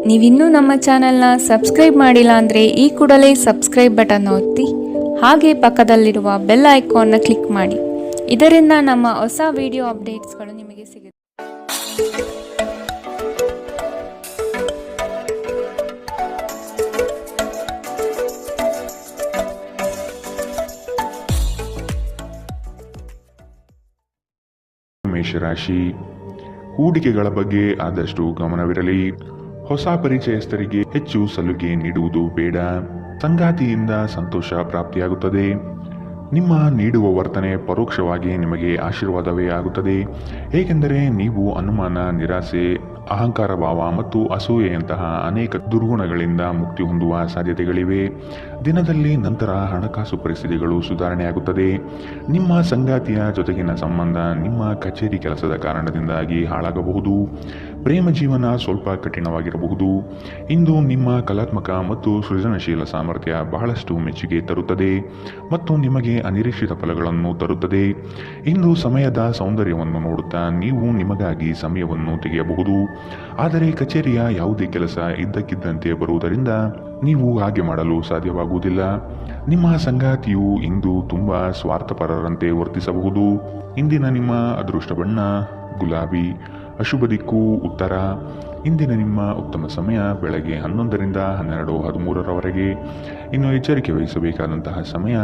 ನೀವಿನ್ನೂ ನಮ್ಮ ಚಾನೆಲ್ನ ಸಬ್ಸ್ಕ್ರೈಬ್ ಮಾಡಿಲ್ಲ ಅಂದರೆ ಈ ಕೂಡಲೇ ಸಬ್ಸ್ಕ್ರೈಬ್ ಬಟನ್ ಒತ್ತಿ ಹಾಗೆ ಪಕ್ಕದಲ್ಲಿರುವ ಬೆಲ್ ಐಕಾನ್ನ ಕ್ಲಿಕ್ ಮಾಡಿ. ಇದರಿಂದ ನಮ್ಮ ಹೊಸ ವಿಡಿಯೋ ಅಪ್ಡೇಟ್ಸ್ಗಳು ನಿಮಗೆ ಸಿಗುತ್ತೆ. ಮೇಷರಾಶಿ, ಹೂಡಿಕೆಗಳ ಬಗ್ಗೆ ಆದಷ್ಟು ಗಮನವಿರಲಿ. ಹೊಸ ಪರಿಚಯಸ್ಥರಿಗೆ ಹೆಚ್ಚು ಸಲುಗೆ ನೀಡುವುದು ಬೇಡ. ಸಂಗಾತಿಯಿಂದ ಸಂತೋಷ ಪ್ರಾಪ್ತಿಯಾಗುತ್ತದೆ. ನಿಮ್ಮ ನೀಡುವ ವರ್ತನೆ ಪರೋಕ್ಷವಾಗಿ ನಿಮಗೆ ಆಶೀರ್ವಾದವೇ ಆಗುತ್ತದೆ. ಏಕೆಂದರೆ ನೀವು ಅನುಮಾನ, ನಿರಾಸೆ, ಅಹಂಕಾರ ಭಾವ ಮತ್ತು ಅಸೂಯೆಯಂತಹ ಅನೇಕ ದುರ್ಗುಣಗಳಿಂದ ಮುಕ್ತಿ ಹೊಂದುವ ಸಾಧ್ಯತೆಗಳಿವೆ. ದಿನದಲ್ಲಿ ನಂತರ ಹಣಕಾಸು ಪರಿಸ್ಥಿತಿಗಳು ಸುಧಾರಣೆಯಾಗುತ್ತದೆ. ನಿಮ್ಮ ಸಂಗಾತಿಯ ಜೊತೆಗಿನ ಸಂಬಂಧ ನಿಮ್ಮ ಕಚೇರಿ ಕೆಲಸದ ಕಾರಣದಿಂದಾಗಿ ಹಾಳಾಗಬಹುದು. ಪ್ರೇಮ ಜೀವನ ಸ್ವಲ್ಪ ಕಠಿಣವಾಗಿರಬಹುದು. ಇಂದು ನಿಮ್ಮ ಕಲಾತ್ಮಕ ಮತ್ತು ಸೃಜನಶೀಲ ಸಾಮರ್ಥ್ಯ ಬಹಳಷ್ಟು ಮೆಚ್ಚುಗೆ ತರುತ್ತದೆ ಮತ್ತು ನಿಮಗೆ ಅನಿರೀಕ್ಷಿತ ಫಲಗಳನ್ನು ತರುತ್ತದೆ. ಇಂದು ಸಮಯದ ಸೌಂದರ್ಯವನ್ನು ನೋಡುತ್ತಾ ನೀವು ನಿಮಗಾಗಿ ಸಮಯವನ್ನು ತೆಗೆಯಬಹುದು. ಆದರೆ ಕಚೇರಿಯ ಯಾವುದೇ ಕೆಲಸ ಇದ್ದಕ್ಕಿದ್ದಂತೆ ಬರುವುದರಿಂದ ನೀವು ಹಾಗೆ ಮಾಡಲು ಸಾಧ್ಯವಾಗುವುದಿಲ್ಲ. ನಿಮ್ಮ ಸಂಗಾತಿಯು ಇಂದು ತುಂಬಾ ಸ್ವಾರ್ಥಪರರಂತೆ ವರ್ತಿಸಬಹುದು. ಇಂದಿನ ನಿಮ್ಮ ಅದೃಷ್ಟ ಬಣ್ಣ ಗುಲಾಬಿ, ಅಶುಭ ದಿಕ್ಕು ಉತ್ತರ. ಇಂದಿನ ನಿಮ್ಮ ಉತ್ತಮ ಸಮಯ ಬೆಳಗ್ಗೆ 11ರಿಂದ 12:13ರವರೆಗೆ. ಇನ್ನು ಎಚ್ಚರಿಕೆ ವಹಿಸಬೇಕಾದಂತಹ ಸಮಯ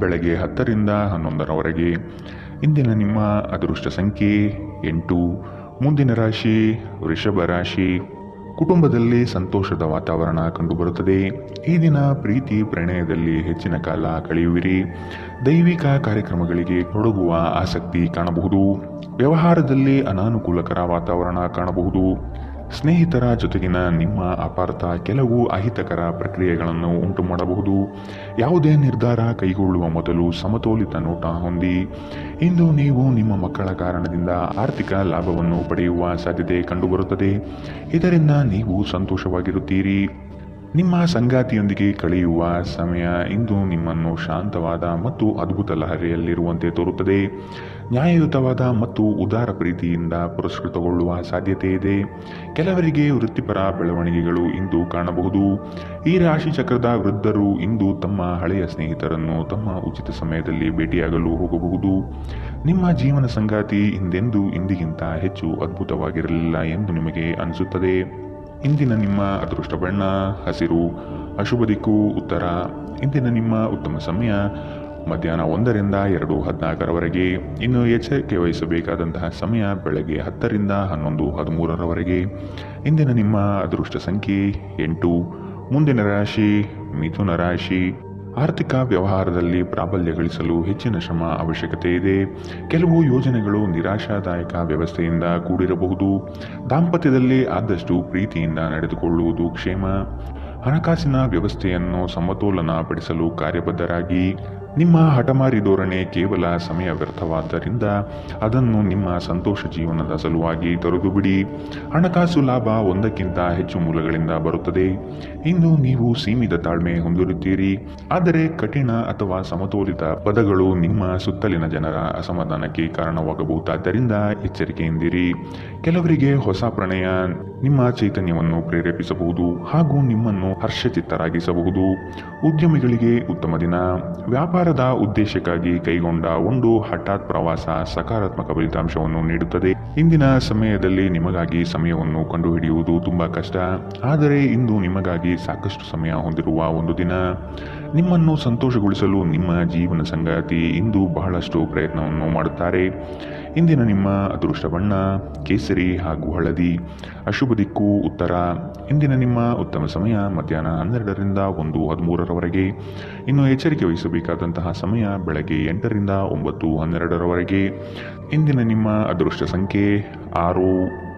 ಬೆಳಗ್ಗೆ 10ರಿಂದ 11ರವರೆಗೆ. ಇಂದಿನ ನಿಮ್ಮ ಅದೃಷ್ಟ ಸಂಖ್ಯೆ 8. ಮುಂದಿನ ರಾಶಿ ವೃಷಭ ರಾಶಿ. ಕುಟುಂಬದಲ್ಲಿ ಸಂತೋಷದ ವಾತಾವರಣ ಕಂಡುಬರುತ್ತದೆ. ಈ ದಿನ ಪ್ರೀತಿ ಪ್ರಣಯದಲ್ಲಿ ಹೆಚ್ಚಿನ ಕಾಲ ಕಳೆಯುವಿರಿ. ದೈವಿಕ ಕಾರ್ಯಕ್ರಮಗಳಿಗೆ ತೊಡಗುವ ಆಸಕ್ತಿ ಕಾಣಬಹುದು. ವ್ಯವಹಾರದಲ್ಲಿ ಅನಾನುಕೂಲಕರ ವಾತಾವರಣ ಕಾಣಬಹುದು. ಸ್ನೇಹಿತರ ಜೊತೆಗಿನ ನಿಮ್ಮ ಅಪಾರ್ಥ ಕೆಲವು ಅಹಿತಕರ ಪ್ರಕ್ರಿಯೆಗಳನ್ನು ಉಂಟು ಮಾಡಬಹುದು. ಯಾವುದೇ ನಿರ್ಧಾರ ಕೈಗೊಳ್ಳುವ ಮೊದಲು ಸಮತೋಲಿತ ನೋಟ ಹೊಂದಿ. ಇಂದು ನೀವು ನಿಮ್ಮ ಮಕ್ಕಳ ಕಾರಣದಿಂದ ಆರ್ಥಿಕ ಲಾಭವನ್ನು ಪಡೆಯುವ ಸಾಧ್ಯತೆ ಕಂಡುಬರುತ್ತದೆ. ಇದರಿಂದ ನೀವು ಸಂತೋಷವಾಗಿರುತ್ತೀರಿ. ನಿಮ್ಮ ಸಂಗಾತಿಯೊಂದಿಗೆ ಕಳೆಯುವ ಸಮಯ ಇಂದು ನಿಮ್ಮನ್ನು ಶಾಂತವಾದ ಮತ್ತು ಅದ್ಭುತ ಲಹರಿಯಲ್ಲಿರುವಂತೆ ತೋರುತ್ತದೆ. ನ್ಯಾಯಯುತವಾದ ಮತ್ತು ಉದಾರ ಪ್ರೀತಿಯಿಂದ ಪುರಸ್ಕೃತಗೊಳ್ಳುವ ಸಾಧ್ಯತೆ ಇದೆ. ಕೆಲವರಿಗೆ ವೃತ್ತಿಪರ ಬೆಳವಣಿಗೆಗಳು ಇಂದು ಕಾಣಬಹುದು. ಈ ರಾಶಿ ಚಕ್ರದ ವೃದ್ಧರು ಇಂದು ತಮ್ಮ ಹಳೆಯ ಸ್ನೇಹಿತರನ್ನು ತಮ್ಮ ಉಚಿತ ಸಮಯದಲ್ಲಿ ಭೇಟಿಯಾಗಲು ಹೋಗಬಹುದು. ನಿಮ್ಮ ಜೀವನ ಸಂಗಾತಿ ಇಂದಿಗಿಂತ ಹೆಚ್ಚು ಅದ್ಭುತವಾಗಿರಲಿಲ್ಲ ಎಂದು ನಿಮಗೆ ಅನಿಸುತ್ತದೆ. ಇಂದಿನ ನಿಮ್ಮ ಅದೃಷ್ಟ ಬಣ್ಣ ಹಸಿರು, ಅಶುಭ ದಿಕ್ಕು ಉತ್ತರ. ಇಂದಿನ ನಿಮ್ಮ ಉತ್ತಮ ಸಮಯ ಮಧ್ಯಾಹ್ನ 1ರಿಂದ 2:14ರವರೆಗೆ. ಇನ್ನು ಎಚ್ಚರಿಕೆ ವಹಿಸಬೇಕಾದಂತಹ ಸಮಯ ಬೆಳಗ್ಗೆ 10ರಿಂದ 11:13ರವರೆಗೆ. ಇಂದಿನ ನಿಮ್ಮ ಅದೃಷ್ಟ ಸಂಖ್ಯೆ 8. ಮುಂದಿನ ರಾಶಿ ಮಿಥುನ ರಾಶಿ. ಆರ್ಥಿಕ ವ್ಯವಹಾರದಲ್ಲಿ ಪ್ರಾಬಲ್ಯ ಗಳಿಸಲು ಹೆಚ್ಚಿನ ಶ್ರಮ ಅವಶ್ಯಕತೆ ಇದೆ. ಕೆಲವು ಯೋಜನೆಗಳು ನಿರಾಶಾದಾಯಕ ವ್ಯವಸ್ಥೆಯಿಂದ ಕೂಡಿರಬಹುದು. ದಾಂಪತ್ಯದಲ್ಲಿ ಆದಷ್ಟು ಪ್ರೀತಿಯಿಂದ ನಡೆದುಕೊಳ್ಳುವುದು ಕ್ಷೇಮ. ಹಣಕಾಸಿನ ವ್ಯವಸ್ಥೆಯನ್ನು ಸಮತೋಲನ ಪಡಿಸಲು ಕಾರ್ಯಬದ್ಧರಾಗಿ. ನಿಮ್ಮ ಹಠಮಾರಿ ಧೋರಣೆ ಕೇವಲ ಸಮಯ ವ್ಯರ್ಥವಾದ್ದರಿಂದ ಅದನ್ನು ನಿಮ್ಮ ಸಂತೋಷ ಜೀವನದ ಸಲುವಾಗಿ ತೊರೆದು ಬಿಡಿ. ಹಣಕಾಸು ಲಾಭ ಒಂದಕ್ಕಿಂತ ಹೆಚ್ಚು ಮೂಲಗಳಿಂದ ಬರುತ್ತದೆ. ಇಂದು ನೀವು ಸೀಮಿತ ತಾಳ್ಮೆ ಹೊಂದಿರುತ್ತೀರಿ. ಆದರೆ ಕಠಿಣ ಅಥವಾ ಸಮತೋಲಿತ ಪದಗಳು ನಿಮ್ಮ ಸುತ್ತಲಿನ ಜನರ ಅಸಮಾಧಾನಕ್ಕೆ ಕಾರಣವಾಗಬಹುದಾದ್ದರಿಂದ ಎಚ್ಚರಿಕೆಯಿಂದಿರಿ. ಕೆಲವರಿಗೆ ಹೊಸ ಪ್ರಣಯ ನಿಮ್ಮ ಚೈತನ್ಯವನ್ನು ಪ್ರೇರೇಪಿಸಬಹುದು ಹಾಗೂ ನಿಮ್ಮನ್ನು ಹರ್ಷಚಿತ್ತರಾಗಿಸಬಹುದು. ಉದ್ಯಮಿಗಳಿಗೆ ಉತ್ತಮ ದಿನ. ವ್ಯಾಪಾರದ ಉದ್ದೇಶಕ್ಕಾಗಿ ಕೈಗೊಂಡ ಒಂದು ಹಠಾತ್ ಪ್ರವಾಸ ಸಕಾರಾತ್ಮಕ ಫಲಿತಾಂಶವನ್ನು ನೀಡುತ್ತದೆ. ಇಂದಿನ ಸಮಯದಲ್ಲಿ ನಿಮಗಾಗಿ ಸಮಯವನ್ನು ಕಂಡುಹಿಡಿಯುವುದು ತುಂಬಾ ಕಷ್ಟ. ಆದರೆ ಇಂದು ನಿಮಗಾಗಿ ಸಾಕಷ್ಟು ಸಮಯ ಹೊಂದಿರುವ ಒಂದು ದಿನ. ನಿಮ್ಮನ್ನು ಸಂತೋಷಗೊಳಿಸಲು ನಿಮ್ಮ ಜೀವನ ಸಂಗಾತಿ ಇಂದು ಬಹಳಷ್ಟು ಪ್ರಯತ್ನವನ್ನು ಮಾಡುತ್ತಾರೆ. ಇಂದಿನ ನಿಮ್ಮ ಅದೃಷ್ಟ ಬಣ್ಣ ಕೇಸರಿ ಹಾಗೂ ಹಳದಿ, ಅಶುಭ ದಿಕ್ಕು ಉತ್ತರ. ಇಂದಿನ ನಿಮ್ಮ ಉತ್ತಮ ಸಮಯ ಮಧ್ಯಾಹ್ನ 12ರಿಂದ 1:13ರವರೆಗೆ. ಇನ್ನು ಎಚ್ಚರಿಕೆ ವಹಿಸಬೇಕಾದಂತಹ ಸಮಯ ಬೆಳಗ್ಗೆ 8ರಿಂದ 9:12ರವರೆಗೆ. ಇಂದಿನ ನಿಮ್ಮ ಅದೃಷ್ಟ ಸಂಖ್ಯೆ 6.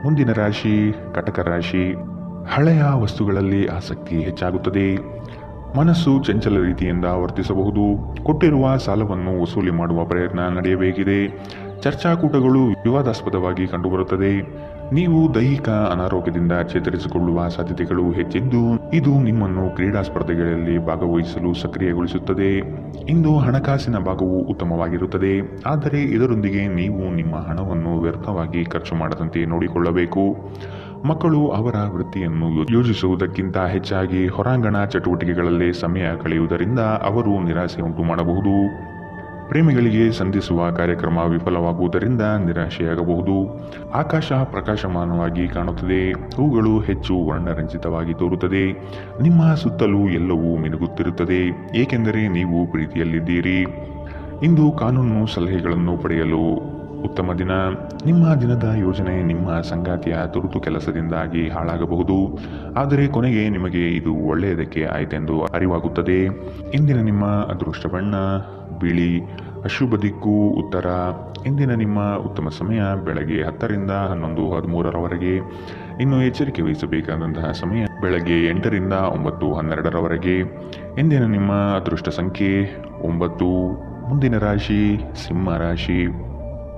ಮುಂದಿನ ರಾಶಿ ಕಟಕ ರಾಶಿ. ಹಳೆಯ ವಸ್ತುಗಳಲ್ಲಿ ಆಸಕ್ತಿ ಹೆಚ್ಚಾಗುತ್ತದೆ. ಮನಸ್ಸು ಚಂಚಲ ರೀತಿಯಿಂದ ವರ್ತಿಸಬಹುದು. ಕೊಟ್ಟಿರುವ ಸಾಲವನ್ನು ವಸೂಲಿ ಮಾಡುವ ಪ್ರಯತ್ನ ನಡೆಯಬೇಕಿದೆ. ಚರ್ಚಾಕೂಟಗಳು ವಿವಾದಾಸ್ಪದವಾಗಿ ಕಂಡುಬರುತ್ತದೆ. ನೀವು ದೈಹಿಕ ಅನಾರೋಗ್ಯದಿಂದ ಚೇತರಿಸಿಕೊಳ್ಳುವ ಸಾಧ್ಯತೆಗಳು ಹೆಚ್ಚಿದ್ದು ಇದು ನಿಮ್ಮನ್ನು ಕ್ರೀಡಾ ಸ್ಪರ್ಧೆಗಳಲ್ಲಿ ಭಾಗವಹಿಸಲು ಸಕ್ರಿಯಗೊಳಿಸುತ್ತದೆ. ಇಂದು ಹಣಕಾಸಿನ ಭಾಗವು ಉತ್ತಮವಾಗಿರುತ್ತದೆ, ಆದರೆ ಇದರೊಂದಿಗೆ ನೀವು ನಿಮ್ಮ ಹಣವನ್ನು ವ್ಯರ್ಥವಾಗಿ ಖರ್ಚು ಮಾಡದಂತೆ ನೋಡಿಕೊಳ್ಳಬೇಕು. ಮಕ್ಕಳು ಅವರ ವೃತ್ತಿಯನ್ನು ಯೋಜಿಸುವುದಕ್ಕಿಂತ ಹೆಚ್ಚಾಗಿ ಹೊರಾಂಗಣ ಚಟುವಟಿಕೆಗಳಲ್ಲಿ ಸಮಯ ಕಳೆಯುವುದರಿಂದ ಅವರು ನಿರಾಸೆ ಉಂಟು ಮಾಡಬಹುದು. ಪ್ರೇಮಿಗಳಿಗೆ ಸಂಧಿಸುವ ಕಾರ್ಯಕ್ರಮ ವಿಫಲವಾಗುವುದರಿಂದ ನಿರಾಶೆಯಾಗಬಹುದು. ಆಕಾಶ ಪ್ರಕಾಶಮಾನವಾಗಿ ಕಾಣುತ್ತದೆ. ಹೂಗಳು ಹೆಚ್ಚು ವರ್ಣರಂಜಿತವಾಗಿ ತೋರುತ್ತದೆ. ನಿಮ್ಮ ಸುತ್ತಲೂ ಎಲ್ಲವೂ ಮಿನುಗುತ್ತಿರುತ್ತದೆ, ಏಕೆಂದರೆ ನೀವು ಪ್ರೀತಿಯಲ್ಲಿದ್ದೀರಿ. ಇಂದು ಕಾನೂನು ಸಲಹೆಗಳನ್ನು ಪಡೆಯಲು ಉತ್ತಮ ದಿನ. ನಿಮ್ಮ ದಿನದ ಯೋಜನೆ ನಿಮ್ಮ ಸಂಗಾತಿಯ ತುರ್ತು ಕೆಲಸದಿಂದಾಗಿ ಹಾಳಾಗಬಹುದು, ಆದರೆ ಕೊನೆಗೆ ನಿಮಗೆ ಇದು ಒಳ್ಳೆಯದಕ್ಕೆ ಆಯಿತೆಂದು ಅರಿವಾಗುತ್ತದೆ. ಇಂದಿನ ನಿಮ್ಮ ಅದೃಷ್ಟ ಬಣ್ಣ ಬಿಳಿ. ಅಶುಭ ದಿಕ್ಕು ಉತ್ತರ. ಇಂದಿನ ನಿಮ್ಮ ಉತ್ತಮ ಸಮಯ ಬೆಳಗ್ಗೆ 10 ರಿಂದ 11:13 ಇನ್ನು ಎಚ್ಚರಿಕೆ ವಹಿಸಬೇಕಾದಂತಹ ಸಮಯ ಬೆಳಗ್ಗೆ 8 ರಿಂದ 9:12 ಇಂದಿನ ನಿಮ್ಮ ಅದೃಷ್ಟ ಸಂಖ್ಯೆ 9. ಮುಂದಿನ ರಾಶಿ ಸಿಂಹ ರಾಶಿ.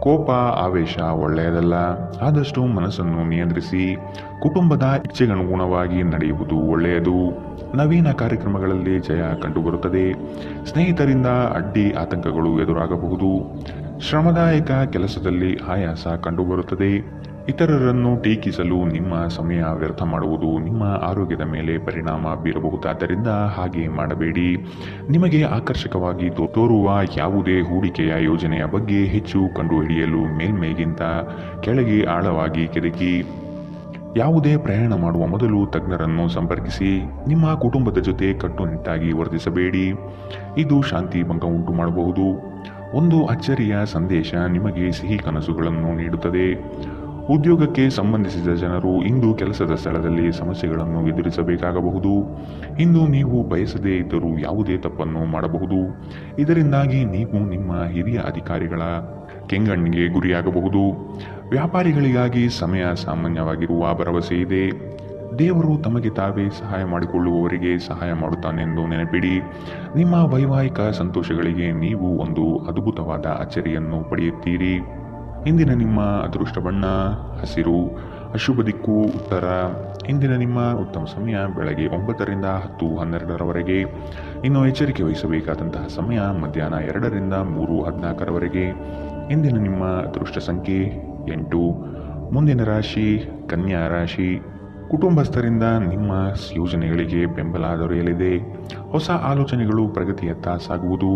ಕೋಪ ಆವೇಶ ಒಳ್ಳೆಯದಲ್ಲ. ಆದಷ್ಟು ಮನಸ್ಸನ್ನು ನಿಯಂತ್ರಿಸಿ ಕುಟುಂಬದ ಇಚ್ಛೆಗನುಗುಣವಾಗಿ ನಡೆಯುವುದು ಒಳ್ಳೆಯದು. ನವೀನ ಕಾರ್ಯಕ್ರಮಗಳಲ್ಲಿ ಜಯ ಕಂಡುಬರುತ್ತದೆ. ಸ್ನೇಹಿತರಿಂದ ಅಡ್ಡಿ ಆತಂಕಗಳು ಎದುರಾಗಬಹುದು. ಶ್ರಮದಾಯಕ ಕೆಲಸದಲ್ಲಿ ಆಯಾಸ ಕಂಡುಬರುತ್ತದೆ. ಇತರರನ್ನು ಟೀಕಿಸಲು ನಿಮ್ಮ ಸಮಯ ವ್ಯರ್ಥ ಮಾಡುವುದು ನಿಮ್ಮ ಆರೋಗ್ಯದ ಮೇಲೆ ಪರಿಣಾಮ ಬೀರಬಹುದಾದ್ದರಿಂದ ಹಾಗೆ ಮಾಡಬೇಡಿ. ನಿಮಗೆ ಆಕರ್ಷಕವಾಗಿ ತೋರುವ ಯಾವುದೇ ಹೂಡಿಕೆಯ ಯೋಜನೆಯ ಬಗ್ಗೆ ಹೆಚ್ಚು ಕಂಡುಹಿಡಿಯಲು ಮೇಲ್ಮೈಗಿಂತ ಕೆಳಗೆ ಆಳವಾಗಿ ಕೆದಕಿ. ಯಾವುದೇ ಪ್ರಯಾಣ ಮಾಡುವ ಮೊದಲು ತಜ್ಞರನ್ನು ಸಂಪರ್ಕಿಸಿ. ನಿಮ್ಮ ಕುಟುಂಬದ ಜೊತೆ ಕಟ್ಟುನಿಟ್ಟಾಗಿ ವರ್ತಿಸಬೇಡಿ, ಇದು ಶಾಂತಿ ಭಂಗ ಉಂಟು ಮಾಡಬಹುದು. ಒಂದು ಅಚ್ಚರಿಯ ಸಂದೇಶ ನಿಮಗೆ ಸಿಹಿ ಕನಸುಗಳನ್ನು ನೀಡುತ್ತದೆ. ಉದ್ಯೋಗಕ್ಕೆ ಸಂಬಂಧಿಸಿದ ಜನರು ಇಂದು ಕೆಲಸದ ಸ್ಥಳದಲ್ಲಿ ಸಮಸ್ಯೆಗಳನ್ನು ಎದುರಿಸಬೇಕಾಗಬಹುದು. ಇಂದು ನೀವು ಬಯಸದೇ ಇದ್ದರೂ ಯಾವುದೇ ತಪ್ಪನ್ನು ಮಾಡಬಹುದು. ಇದರಿಂದಾಗಿ ನೀವು ನಿಮ್ಮ ಹಿರಿಯ ಅಧಿಕಾರಿಗಳ ಕೆಂಗಣ್ಣಿಗೆ ಗುರಿಯಾಗಬಹುದು. ವ್ಯಾಪಾರಿಗಳಿಗಾಗಿ ಸಮಯ ಸಾಮಾನ್ಯವಾಗಿರುವ ಭರವಸೆ ಇದೆ. ದೇವರು ತಮಗೆ ತಾವೇ ಸಹಾಯ ಮಾಡಿಕೊಳ್ಳುವವರಿಗೆ ಸಹಾಯ ಮಾಡುತ್ತಾನೆಂದು ನೆನಪಿಡಿ. ನಿಮ್ಮ ವೈವಾಹಿಕ ಸಂತೋಷಗಳಿಗೆ ನೀವು ಒಂದು ಅದ್ಭುತವಾದ ಅಚ್ಚರಿಯನ್ನು ಪಡೆಯುತ್ತೀರಿ. ಇಂದಿನ ನಿಮ್ಮ ಅದೃಷ್ಟ ಬಣ್ಣ ಹಸಿರು. ಅಶುಭ ದಿಕ್ಕು ಉತ್ತರ. ಇಂದಿನ ನಿಮ್ಮ ಉತ್ತಮ ಸಮಯ ಬೆಳಗ್ಗೆ 9 ರಿಂದ 10:12 ಇನ್ನು ಎಚ್ಚರಿಕೆ ವಹಿಸಬೇಕಾದಂತಹ ಸಮಯ ಮಧ್ಯಾಹ್ನ 2 ರಿಂದ 3:14 ಇಂದಿನ ನಿಮ್ಮ ಅದೃಷ್ಟ ಸಂಖ್ಯೆ 8. ಮುಂದಿನ ರಾಶಿ ಕನ್ಯಾ ರಾಶಿ. ಕುಟುಂಬಸ್ಥರಿಂದ ನಿಮ್ಮ ಯೋಜನೆಗಳಿಗೆ ಬೆಂಬಲ ದೊರೆಯಲಿದೆ. ಹೊಸ ಆಲೋಚನೆಗಳು ಪ್ರಗತಿಯತ್ತ ಸಾಗುವುದು.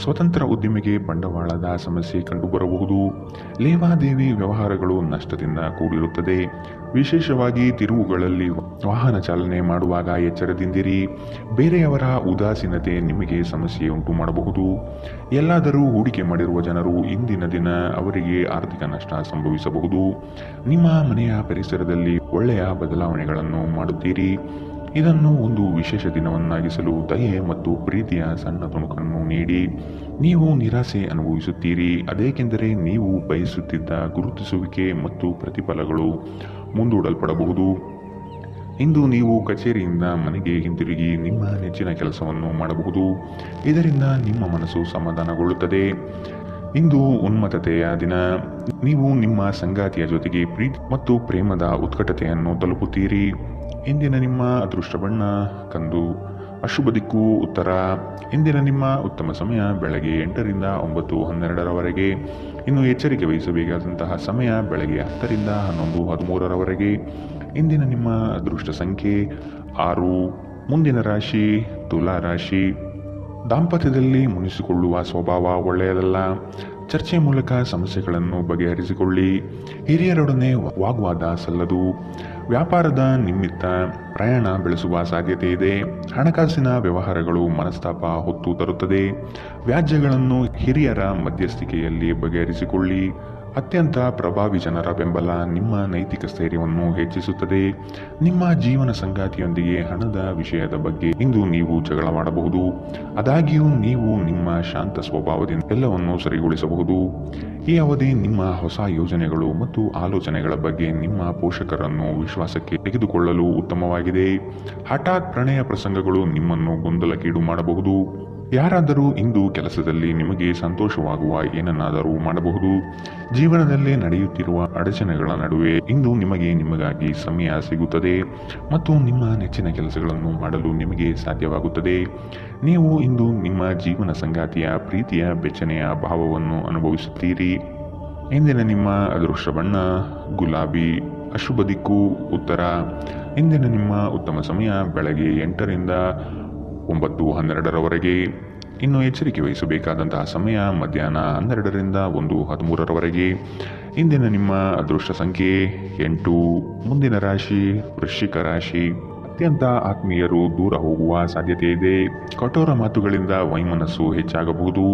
ಸ್ವತಂತ್ರ ಉದ್ಯಮಿಗೆ ಬಂಡವಾಳದ ಸಮಸ್ಯೆ ಕಂಡುಬರಬಹುದು. ಲೇವಾದೇವಿ ವ್ಯವಹಾರಗಳು ನಷ್ಟದಿಂದ ಕೂಡಿರುತ್ತದೆ. ವಿಶೇಷವಾಗಿ ತಿರುವುಗಳಲ್ಲಿ ವಾಹನ ಚಾಲನೆ ಮಾಡುವಾಗ ಎಚ್ಚರದಿಂದಿರಿ. ಬೇರೆಯವರ ಉದಾಸೀನತೆ ನಿಮಗೆ ಸಮಸ್ಯೆ ಉಂಟು ಮಾಡಬಹುದು. ಎಲ್ಲಾದರೂ ಹೂಡಿಕೆ ಮಾಡಿರುವ ಜನರು ಇಂದಿನ ದಿನ ಅವರಿಗೆ ಆರ್ಥಿಕ ನಷ್ಟ ಸಂಭವಿಸಬಹುದು. ನಿಮ್ಮ ಮನೆಯ ಪರಿಸರದಲ್ಲಿ ಒಳ್ಳೆಯ ಬದಲಾವಣೆಗಳನ್ನು ಮಾಡುತ್ತೀರಿ. ಇದನ್ನು ಒಂದು ವಿಶೇಷ ದಿನವನ್ನಾಗಿಸಲು ದಯೆ ಮತ್ತು ಪ್ರೀತಿಯ ಸಣ್ಣ ತುಣುಕನ್ನು ನೀಡಿ. ನೀವು ನಿರಾಸೆ ಅನುಭವಿಸುತ್ತೀರಿ, ಅದೇಕೆಂದರೆ ನೀವು ಬಯಸುತ್ತಿದ್ದ ಗುರುತಿಸುವಿಕೆ ಮತ್ತು ಪ್ರತಿಫಲಗಳು ಮುಂದೂಡಲ್ಪಡಬಹುದು. ಇಂದು ನೀವು ಕಚೇರಿಯಿಂದ ಮನೆಗೆ ಹಿಂತಿರುಗಿ ನಿಮ್ಮ ನೆಚ್ಚಿನ ಕೆಲಸವನ್ನು ಮಾಡಬಹುದು. ಇದರಿಂದ ನಿಮ್ಮ ಮನಸ್ಸು ಸಮಾಧಾನಗೊಳ್ಳುತ್ತದೆ. ಇಂದು ಉನ್ಮತ್ತತೆಯ ದಿನ. ನೀವು ನಿಮ್ಮ ಸಂಗಾತಿಯ ಜೊತೆಗೆ ಪ್ರೀತಿ ಮತ್ತು ಪ್ರೇಮದ ಉತ್ಕಟತೆಯನ್ನು ತಲುಪುತ್ತೀರಿ. ಇಂದಿನ ನಿಮ್ಮ ಅದೃಷ್ಟ ಬಣ್ಣ ಕಂದು. ಅಶುಭ ದಿಕ್ಕು ಉತ್ತರ. ಇಂದಿನ ನಿಮ್ಮ ಉತ್ತಮ ಸಮಯ ಬೆಳಗ್ಗೆ 8 ರಿಂದ 9:12 ಇನ್ನು ಎಚ್ಚರಿಕೆ ವಹಿಸಬೇಕಾದಂತಹ ಸಮಯ ಬೆಳಗ್ಗೆ 10 ರಿಂದ 11:13 ಇಂದಿನ ನಿಮ್ಮ ಅದೃಷ್ಟ ಸಂಖ್ಯೆ 6. ಮುಂದಿನ ರಾಶಿ ತುಲಾ ರಾಶಿ. ದಾಂಪತ್ಯದಲ್ಲಿ ಮುನಿಸಿಕೊಳ್ಳುವ ಸ್ವಭಾವ ಒಳ್ಳೆಯದಲ್ಲ. ಚರ್ಚೆ ಮೂಲಕ ಸಮಸ್ಯೆಗಳನ್ನು ಬಗೆಹರಿಸಿಕೊಳ್ಳಿ. ಹಿರಿಯರೊಡನೆ ವಾಗ್ವಾದ ಸಲ್ಲದು. ವ್ಯಾಪಾರದ ನಿಮಿತ್ತ ಪ್ರಯಾಣ ಬೆಳೆಸುವ ಸಾಧ್ಯತೆ ಇದೆ. ಹಣಕಾಸಿನ ವ್ಯವಹಾರಗಳು ಮನಸ್ತಾಪ ಹೊತ್ತು ತರುತ್ತದೆ. ವ್ಯಾಜ್ಯಗಳನ್ನು ಹಿರಿಯರ ಮಧ್ಯಸ್ಥಿಕೆಯಲ್ಲಿ ಬಗೆಹರಿಸಿಕೊಳ್ಳಿ. ಅತ್ಯಂತ ಪ್ರಭಾವಿ ಜನರ ಬೆಂಬಲ ನಿಮ್ಮ ನೈತಿಕ ಸ್ಥೈರ್ಯವನ್ನು ಹೆಚ್ಚಿಸುತ್ತದೆ. ನಿಮ್ಮ ಜೀವನ ಸಂಗಾತಿಯೊಂದಿಗೆ ಹಣದ ವಿಷಯದ ಬಗ್ಗೆ ಇಂದು ನೀವು ಜಗಳವಾಡಬಹುದು. ಆದಾಗ್ಯೂ ನೀವು ನಿಮ್ಮ ಶಾಂತ ಸ್ವಭಾವದಿಂದ ಎಲ್ಲವನ್ನೂ ಸರಿಗೊಳಿಸಬಹುದು. ಈ ಅವಧಿ ನಿಮ್ಮ ಹೊಸ ಯೋಜನೆಗಳು ಮತ್ತು ಆಲೋಚನೆಗಳ ಬಗ್ಗೆ ನಿಮ್ಮ ಪೋಷಕರನ್ನು ವಿಶ್ವಾಸಕ್ಕೆ ತೆಗೆದುಕೊಳ್ಳಲು ಉತ್ತಮವಾಗಿದೆ. ಹಠಾತ್ ಪ್ರಣಯ ಪ್ರಸಂಗಗಳು ನಿಮ್ಮನ್ನು ಗೊಂದಲಕ್ಕೀಡು ಮಾಡಬಹುದು. ಯಾರಾದರೂ ಇಂದು ಕೆಲಸದಲ್ಲಿ ನಿಮಗೆ ಸಂತೋಷವಾಗುವ ಏನನ್ನಾದರೂ ಮಾಡಬಹುದು. ಜೀವನದಲ್ಲೇ ನಡೆಯುತ್ತಿರುವ ಅಡಚಣೆಗಳ ನಡುವೆ ಇಂದು ನಿಮಗಾಗಿ ಸಮಯ ಸಿಗುತ್ತದೆ ಮತ್ತು ನಿಮ್ಮ ನೆಚ್ಚಿನ ಕೆಲಸಗಳನ್ನು ಮಾಡಲು ನಿಮಗೆ ಸಾಧ್ಯವಾಗುತ್ತದೆ. ನೀವು ಇಂದು ನಿಮ್ಮ ಜೀವನ ಸಂಗಾತಿಯ ಪ್ರೀತಿಯ ಬೆಚ್ಚನೆಯ ಭಾವವನ್ನು ಅನುಭವಿಸುತ್ತೀರಿ. ಇಂದಿನ ನಿಮ್ಮ ಅದೃಷ್ಟ ಬಣ್ಣ ಗುಲಾಬಿ. ಅಶುಭ ದಿಕ್ಕು ಉತ್ತರ. ಇಂದಿನ ನಿಮ್ಮ ಉತ್ತಮ ಸಮಯ ಬೆಳಗ್ಗೆ 8ರಿಂದ 9:12ರವರೆಗೆ. ಇನ್ನು ಎಚ್ಚರಿಕೆ ವಹಿಸಬೇಕಾದಂತಹ ಸಮಯ ಮಧ್ಯಾಹ್ನ 12ರಿಂದ 1:13ರವರೆಗೆ. ಇಂದಿನ ನಿಮ್ಮ ಅದೃಷ್ಟ ಸಂಖ್ಯೆ 8. ಮುಂದಿನ ರಾಶಿ ವೃಶ್ಚಿಕ ರಾಶಿ. ಅತ್ಯಂತ ಆತ್ಮೀಯರು ದೂರ ಹೋಗುವ ಸಾಧ್ಯತೆ ಇದೆ. ಕಠೋರ ಮಾತುಗಳಿಂದ ವೈಮನಸ್ಸು ಹೆಚ್ಚಾಗಬಹುದು.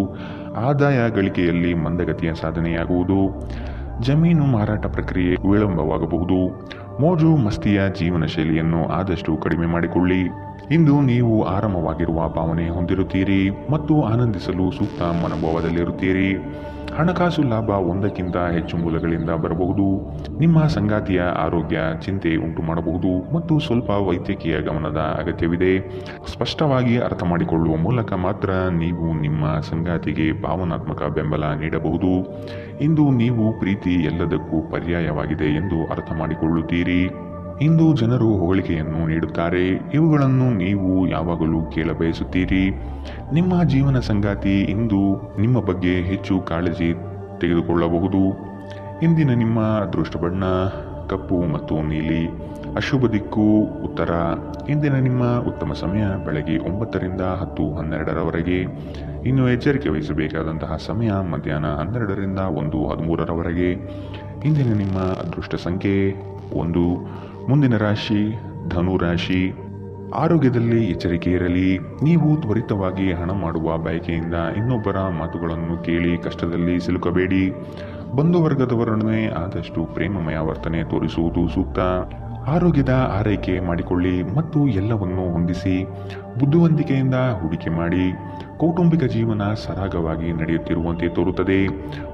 ಆದಾಯ ಗಳಿಕೆಯಲ್ಲಿ ಮಂದಗತಿಯ ಸಾಧನೆಯಾಗುವುದು. ಜಮೀನು ಮಾರಾಟ ಪ್ರಕ್ರಿಯೆ ವಿಳಂಬವಾಗಬಹುದು. ಮೋಜು ಮಸ್ತಿಯ ಜೀವನ ಶೈಲಿಯನ್ನು ಆದಷ್ಟು ಕಡಿಮೆ ಮಾಡಿಕೊಳ್ಳಿ. ಇಂದು ನೀವು ಆರಾಮವಾಗಿರುವ ಭಾವನೆ ಹೊಂದಿರುತ್ತೀರಿ ಮತ್ತು ಆನಂದಿಸಲು ಸೂಕ್ತ ಮನೋಭಾವದಲ್ಲಿರುತ್ತೀರಿ. ಹಣಕಾಸು ಲಾಭ ಒಂದಕ್ಕಿಂತ ಹೆಚ್ಚು ಮೂಲಗಳಿಂದ ಬರಬಹುದು. ನಿಮ್ಮ ಸಂಗಾತಿಯ ಆರೋಗ್ಯ ಚಿಂತೆ ಉಂಟು ಮಾಡಬಹುದು ಮತ್ತು ಸ್ವಲ್ಪ ವೈದ್ಯಕೀಯ ಗಮನದ ಅಗತ್ಯವಿದೆ. ಸ್ಪಷ್ಟವಾಗಿ ಅರ್ಥ ಮಾಡಿಕೊಳ್ಳುವ ಮೂಲಕ ಮಾತ್ರ ನೀವು ನಿಮ್ಮ ಸಂಗಾತಿಗೆ ಭಾವನಾತ್ಮಕ ಬೆಂಬಲ ನೀಡಬಹುದು. ಇಂದು ನೀವು ಪ್ರೀತಿ ಎಲ್ಲದಕ್ಕೂ ಪರ್ಯಾಯವಾಗಿದೆ ಎಂದು ಅರ್ಥ ಮಾಡಿಕೊಳ್ಳುತ್ತೀರಿ. ಇಂದು ಜನರು ಹೊಗಳಿಕೆಯನ್ನು ನೀಡುತ್ತಾರೆ. ಇವುಗಳನ್ನು ನೀವು ಯಾವಾಗಲೂ ಕೇಳಬಯಸುತ್ತೀರಿ. ನಿಮ್ಮ ಜೀವನ ಸಂಗಾತಿ ಇಂದು ನಿಮ್ಮ ಬಗ್ಗೆ ಹೆಚ್ಚು ಕಾಳಜಿ ತೆಗೆದುಕೊಳ್ಳಬಹುದು. ಇಂದಿನ ನಿಮ್ಮ ಅದೃಷ್ಟ ಬಣ್ಣ ಕಪ್ಪು ಮತ್ತು ನೀಲಿ. ಅಶುಭ ದಿಕ್ಕು ಉತ್ತರ. ಇಂದಿನ ನಿಮ್ಮ ಉತ್ತಮ ಸಮಯ ಬೆಳಗ್ಗೆ 9ರಿಂದ 10:12ರವರೆಗೆ. ಇನ್ನು ಎಚ್ಚರಿಕೆ ವಹಿಸಬೇಕಾದಂತಹ ಸಮಯ ಮಧ್ಯಾಹ್ನ 12ರಿಂದ 1:13ರವರೆಗೆ. ಇಂದಿನ ನಿಮ್ಮ ಅದೃಷ್ಟ ಸಂಖ್ಯೆ 1. ಮುಂದಿನ ರಾಶಿ ಧನು ರಾಶಿ. ಆರೋಗ್ಯದಲ್ಲಿ ಎಚ್ಚರಿಕೆ ಇರಲಿ. ನೀವು ತ್ವರಿತವಾಗಿ ಹಣ ಮಾಡುವ ಬಯಕೆಯಿಂದ ಇನ್ನೊಬ್ಬರ ಮಾತುಗಳನ್ನು ಕೇಳಿ ಕಷ್ಟದಲ್ಲಿ ಸಿಲುಕಬೇಡಿ. ಬಂಧುವರ್ಗದವರೊಡನೆ ಆದಷ್ಟು ಪ್ರೇಮಮಯ ವರ್ತನೆ ತೋರಿಸುವುದು ಸೂಕ್ತ. ಆರೋಗ್ಯದ ಆರೈಕೆ ಮಾಡಿಕೊಳ್ಳಿ ಮತ್ತು ಎಲ್ಲವನ್ನೂ ಹೊಂದಿಸಿ. ಬುದ್ಧಿವಂತಿಕೆಯಿಂದ ಹೂಡಿಕೆ ಮಾಡಿ. ಕೌಟುಂಬಿಕ ಜೀವನ ಸರಾಗವಾಗಿ ನಡೆಯುತ್ತಿರುವಂತೆ ತೋರುತ್ತದೆ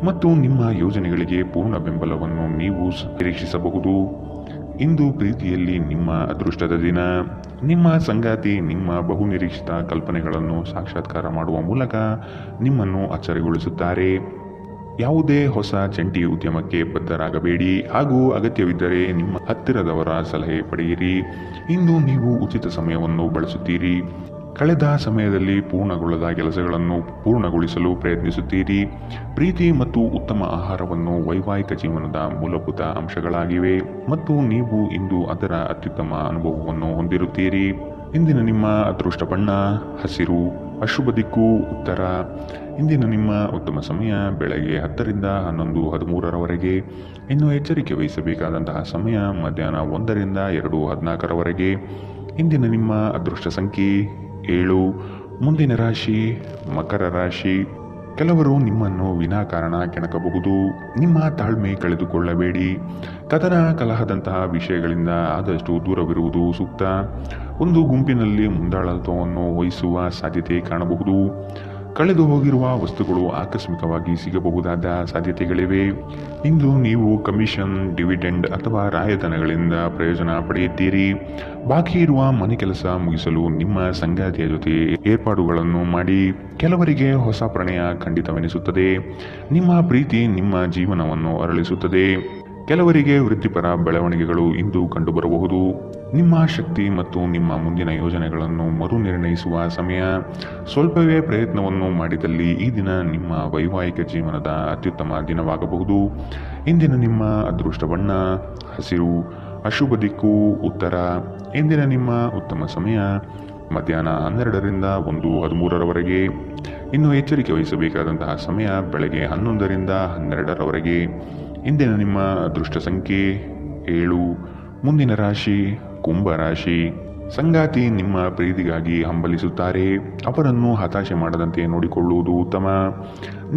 ಮತ್ತು ನಿಮ್ಮ ಯೋಜನೆಗಳಿಗೆ ಪೂರ್ಣ ಬೆಂಬಲವನ್ನು ನೀವು ನಿರೀಕ್ಷಿಸಬಹುದು. ಇಂದು ಪ್ರೀತಿಯಲ್ಲಿ ನಿಮ್ಮ ಅದೃಷ್ಟದ ದಿನ. ನಿಮ್ಮ ಸಂಗಾತಿ ನಿಮ್ಮ ಬಹುನಿರೀಕ್ಷಿತ ಕಲ್ಪನೆಗಳನ್ನು ಸಾಕ್ಷಾತ್ಕಾರ ಮಾಡುವ ಮೂಲಕ ನಿಮ್ಮನ್ನು ಅಚ್ಚರಿಗೊಳಿಸುತ್ತಾರೆ. ಯಾವುದೇ ಹೊಸ ಜಂಟಿ ಉದ್ಯಮಕ್ಕೆ ಬದ್ಧರಾಗಬೇಡಿ ಹಾಗೂ ಅಗತ್ಯವಿದ್ದರೆ ನಿಮ್ಮ ಹತ್ತಿರದವರ ಸಲಹೆ ಪಡೆಯಿರಿ. ಇಂದು ನೀವು ಉಚಿತ ಸಮಯವನ್ನು ಬಳಸುತ್ತೀರಿ. ಕಳೆದ ಸಮಯದಲ್ಲಿ ಪೂರ್ಣಗೊಳ್ಳದ ಕೆಲಸಗಳನ್ನು ಪೂರ್ಣಗೊಳಿಸಲು ಪ್ರಯತ್ನಿಸುತ್ತೀರಿ. ಪ್ರೀತಿ ಮತ್ತು ಉತ್ತಮ ಆಹಾರವನ್ನು ವೈವಾಹಿಕ ಜೀವನದ ಮೂಲಭೂತ ಅಂಶಗಳಾಗಿವೆ ಮತ್ತು ನೀವು ಇಂದು ಅದರ ಅತ್ಯುತ್ತಮ ಅನುಭವವನ್ನು ಹೊಂದಿರುತ್ತೀರಿ. ಇಂದಿನ ನಿಮ್ಮ ಅದೃಷ್ಟ ಬಣ್ಣ ಹಸಿರು. ಅಶುಭ ದಿಕ್ಕು ಉತ್ತರ. ಇಂದಿನ ನಿಮ್ಮ ಉತ್ತಮ ಸಮಯ ಬೆಳಗ್ಗೆ 10ರಿಂದ 11:13ರವರೆಗೆ. ಇನ್ನು ಎಚ್ಚರಿಕೆ ವಹಿಸಬೇಕಾದಂತಹ ಸಮಯ ಮಧ್ಯಾಹ್ನ 1ರಿಂದ 2:14ರವರೆಗೆ. ಇಂದಿನ ನಿಮ್ಮ ಅದೃಷ್ಟ ಸಂಖ್ಯೆ 7. ಮುಂದಿನ ರಾಶಿ ಮಕರ ರಾಶಿ. ಕೆಲವರು ನಿಮ್ಮನ್ನು ವಿನಾಕಾರಣ ಕೆಣಕಬಹುದು. ನಿಮ್ಮ ತಾಳ್ಮೆ ಕಳೆದುಕೊಳ್ಳಬೇಡಿ. ಕದನ ಕಲಹದಂತಹ ವಿಷಯಗಳಿಂದ ಆದಷ್ಟು ದೂರವಿರುವುದು ಸೂಕ್ತ. ಒಂದು ಗುಂಪಿನಲ್ಲಿ ಮುಂದಾಳತ್ವವನ್ನು ವಹಿಸುವ ಸಾಧ್ಯತೆ ಕಾಣಬಹುದು. ಕಳೆದು ಹೋಗಿರುವ ವಸ್ತುಗಳು ಆಕಸ್ಮಿಕವಾಗಿ ಸಿಗಬಹುದಾದ ಸಾಧ್ಯತೆಗಳಿವೆ. ಇಂದು ನೀವು ಕಮಿಷನ್, ಡಿವಿಡೆಂಡ್ ಅಥವಾ ರಾಯಧನಗಳಿಂದ ಪ್ರಯೋಜನ ಪಡೆಯುತ್ತೀರಿ. ಬಾಕಿ ಇರುವ ಮನೆ ಕೆಲಸ ಮುಗಿಸಲು ನಿಮ್ಮ ಸಂಗಾತಿಯ ಜೊತೆ ಏರ್ಪಾಡುಗಳನ್ನು ಮಾಡಿ. ಕೆಲವರಿಗೆ ಹೊಸ ಪ್ರಣಯ ಖಂಡಿತವೆನಿಸುತ್ತದೆ. ನಿಮ್ಮ ಪ್ರೀತಿ ನಿಮ್ಮ ಜೀವನವನ್ನು ಅರಳಿಸುತ್ತದೆ. ಕೆಲವರಿಗೆ ವೃತ್ತಿಪರ ಬೆಳವಣಿಗೆಗಳು ಇಂದು ಕಂಡುಬರಬಹುದು. ನಿಮ್ಮ ಶಕ್ತಿ ಮತ್ತು ನಿಮ್ಮ ಮುಂದಿನ ಯೋಜನೆಗಳನ್ನು ಮರು ನಿರ್ಣಯಿಸುವ ಸಮಯ. ಸ್ವಲ್ಪವೇ ಪ್ರಯತ್ನವನ್ನು ಮಾಡಿದಲ್ಲಿ ಈ ದಿನ ನಿಮ್ಮ ವೈವಾಹಿಕ ಜೀವನದ ಅತ್ಯುತ್ತಮ ದಿನವಾಗಬಹುದು. ಇಂದಿನ ನಿಮ್ಮ ಅದೃಷ್ಟ ಬಣ್ಣ ಹಸಿರು. ಅಶುಭ ದಿಕ್ಕು ಉತ್ತರ. ಇಂದಿನ ನಿಮ್ಮ ಉತ್ತಮ ಸಮಯ ಮಧ್ಯಾಹ್ನ 12ರಿಂದ 1:13ರವರೆಗೆ. ಇನ್ನು ಎಚ್ಚರಿಕೆ ವಹಿಸಬೇಕಾದಂತಹ ಸಮಯ ಬೆಳಗ್ಗೆ 11ರಿಂದ 12ರವರೆಗೆ. ಇಂದಿನ ನಿಮ್ಮ ಅದೃಷ್ಟ ಸಂಖ್ಯೆ 7. ಮುಂದಿನ ರಾಶಿ ಕುಂಭ ರಾಶಿ. ಸಂಗಾತಿ ನಿಮ್ಮ ಪ್ರೀತಿಗಾಗಿ ಹಂಬಲಿಸುತ್ತಾರೆ. ಅವರನ್ನು ಹತಾಶೆ ಮಾಡದಂತೆ ನೋಡಿಕೊಳ್ಳುವುದು ಉತ್ತಮ.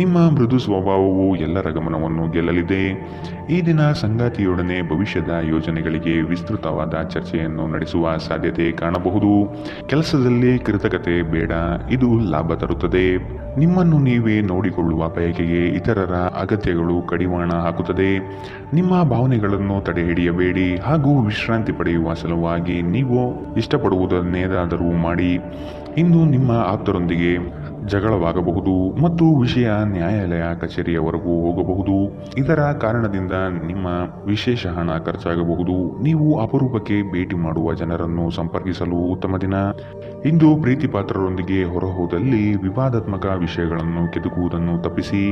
ನಿಮ್ಮ ಮೃದು ಸ್ವಭಾವವು ಎಲ್ಲರ ಗಮನವನ್ನು ಗೆಲ್ಲಲಿದೆ. ಈ ದಿನ ಸಂಗಾತಿಯೊಡನೆ ಭವಿಷ್ಯದ ಯೋಜನೆಗಳಿಗೆ ವಿಸ್ತೃತವಾದ ಚರ್ಚೆಯನ್ನು ನಡೆಸುವ ಸಾಧ್ಯತೆ ಕಾಣಬಹುದು. ಕೆಲಸದಲ್ಲಿ ಕೃತಕತೆ ಬೇಡ, ಇದು ಲಾಭ ತರುತ್ತದೆ. ನಿಮ್ಮನ್ನು ನೀವೇ ನೋಡಿಕೊಳ್ಳುವ ಬಯಕೆಗೆ ಇತರರ ಅಗತ್ಯಗಳು ಕಡಿವಾಣ ಹಾಕುತ್ತದೆ. ನಿಮ್ಮ ಭಾವನೆಗಳನ್ನು ತಡೆಹಿಡಿಯಬೇಡಿ ಹಾಗೂ ವಿಶ್ರಾಂತಿ ಪಡೆಯುವ ಸಲುವಾಗಿ ನೀವು ಇಷ್ಟಪಡುವುದನ್ನೇನಾದರೂ ಮಾಡಿ. ಇಂದು ನಿಮ್ಮ ಆಪ್ತರೊಂದಿಗೆ ಜಗಳವಾಗಬಹುದು ಮತ್ತು ವಿಷಯ ನ್ಯಾಯಾಲಯ ಕಚೇರಿಯವರೆಗೂ ಹೋಗಬಹುದು. ಇದರ ಕಾರಣದಿಂದ ನಿಮ್ಮ ವಿಶೇಷ ಹಣ ಖರ್ಚಾಗಬಹುದು. ನೀವು ಅಪರೂಪಕ್ಕೆ ಭೇಟಿ ಮಾಡುವ ಜನರನ್ನು ಸಂಪರ್ಕಿಸಲು ಉತ್ತಮ ದಿನ. ಇಂದು ಪ್ರೀತಿ ಪಾತ್ರರೊಂದಿಗೆ ಹೊರಹೋದಲ್ಲಿ ವಿವಾದಾತ್ಮಕ ವಿಷಯಗಳನ್ನು ಕೆದಕುವುದನ್ನು ತಪ್ಪಿಸಿ.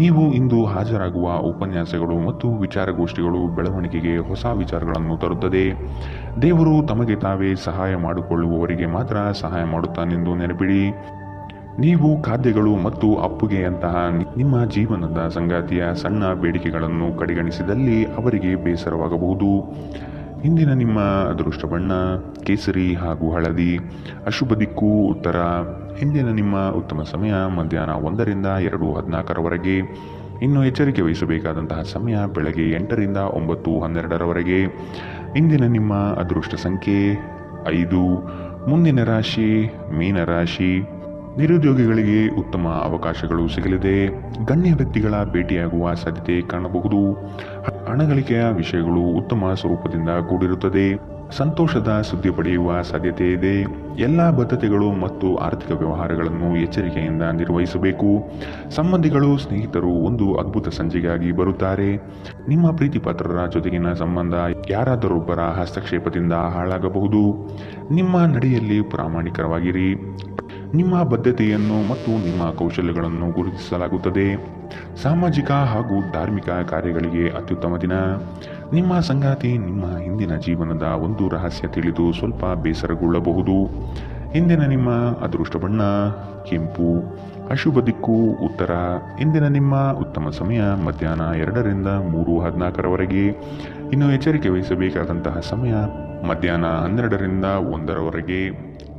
ನೀವು ಇಂದು ಹಾಜರಾಗುವ ಉಪನ್ಯಾಸಗಳು ಮತ್ತು ವಿಚಾರಗೋಷ್ಠಿಗಳು ಬೆಳವಣಿಗೆಗೆ ಹೊಸ ವಿಚಾರಗಳನ್ನು ತರುತ್ತದೆ. ದೇವರು ತಮಗೆ ತಾವೇ ಸಹಾಯ ಮಾಡಿಕೊಳ್ಳುವವರಿಗೆ ಮಾತ್ರ ಸಹಾಯ ಮಾಡುತ್ತಾನೆಂದು ನೆನಪಿಡಿ. ನೀವು ಖಾದ್ಯಗಳು ಮತ್ತು ಅಪ್ಪುಗೆಯಂತಹ ನಿಮ್ಮ ಜೀವನದ ಸಂಗಾತಿಯ ಸಣ್ಣ ಬೇಡಿಕೆಗಳನ್ನು ಕಡೆಗಣಿಸಿದಲ್ಲಿ ಅವರಿಗೆ ಬೇಸರವಾಗಬಹುದು. ಇಂದಿನ ನಿಮ್ಮ ಅದೃಷ್ಟ ಬಣ್ಣ ಕೇಸರಿ ಹಾಗೂ ಹಳದಿ. ಅಶುಭ ದಿಕ್ಕು ಉತ್ತರ. ಇಂದಿನ ನಿಮ್ಮ ಉತ್ತಮ ಸಮಯ ಮಧ್ಯಾಹ್ನ 1 ರಿಂದ 2:14 ಇನ್ನು ಎಚ್ಚರಿಕೆ ವಹಿಸಬೇಕಾದಂತಹ ಸಮಯ ಬೆಳಗ್ಗೆ 8 ರಿಂದ 9:12 ಇಂದಿನ ನಿಮ್ಮ ಅದೃಷ್ಟ ಸಂಖ್ಯೆ 5. ಮುಂದಿನ ರಾಶಿ ಮೀನರಾಶಿ. ನಿರುದ್ಯೋಗಿಗಳಿಗೆ ಉತ್ತಮ ಅವಕಾಶಗಳು ಸಿಗಲಿದೆ. ಗಣ್ಯ ವ್ಯಕ್ತಿಗಳ ಭೇಟಿಯಾಗುವ ಸಾಧ್ಯತೆ ಕಾಣಬಹುದು. ಹಣಗಳಿಕೆಯ ವಿಷಯಗಳು ಉತ್ತಮ ಸ್ವರೂಪದಿಂದ ಕೂಡಿರುತ್ತದೆ. ಸಂತೋಷದ ಸುದ್ದಿ ಪಡೆಯುವ ಸಾಧ್ಯತೆ ಇದೆ. ಎಲ್ಲ ಬದ್ಧತೆಗಳು ಮತ್ತು ಆರ್ಥಿಕ ವ್ಯವಹಾರಗಳನ್ನು ಎಚ್ಚರಿಕೆಯಿಂದ ನಿರ್ವಹಿಸಬೇಕು. ಸಂಬಂಧಿಗಳು ಸ್ನೇಹಿತರು ಒಂದು ಅದ್ಭುತ ಸಂಜೆಗಾಗಿ ಬರುತ್ತಾರೆ. ನಿಮ್ಮ ಪ್ರೀತಿ ಪಾತ್ರರ ಜೊತೆಗಿನ ಸಂಬಂಧ ಯಾರಾದರೊಬ್ಬರ ಹಸ್ತಕ್ಷೇಪದಿಂದ ಹಾಳಾಗಬಹುದು. ನಿಮ್ಮ ನಡೆಯಲ್ಲಿ ಪ್ರಾಮಾಣಿಕರಾಗಿರಿ. ನಿಮ್ಮ ಬದ್ಧತೆಯನ್ನು ಮತ್ತು ನಿಮ್ಮ ಕೌಶಲ್ಯಗಳನ್ನು ಗುರುತಿಸಲಾಗುತ್ತದೆ. ಸಾಮಾಜಿಕ ಹಾಗೂ ಧಾರ್ಮಿಕ ಕಾರ್ಯಗಳಿಗೆ ಅತ್ಯುತ್ತಮ ದಿನ. ನಿಮ್ಮ ಸಂಗಾತಿ ನಿಮ್ಮ ಹಿಂದಿನ ಜೀವನದ ಒಂದು ರಹಸ್ಯ ತಿಳಿದು ಸ್ವಲ್ಪ ಬೇಸರಗೊಳ್ಳಬಹುದು. ಇಂದಿನ ನಿಮ್ಮ ಅದೃಷ್ಟ ಬಣ್ಣ ಕೆಂಪು. ಅಶುಭ ದಿಕ್ಕು ಉತ್ತರ. ಇಂದಿನ ನಿಮ್ಮ ಉತ್ತಮ ಸಮಯ ಮಧ್ಯಾಹ್ನ 2 ರಿಂದ 3:14 ಇನ್ನು ಎಚ್ಚರಿಕೆ ವಹಿಸಬೇಕಾದಂತಹ ಸಮಯ ಮಧ್ಯಾಹ್ನ 12 ರಿಂದ 1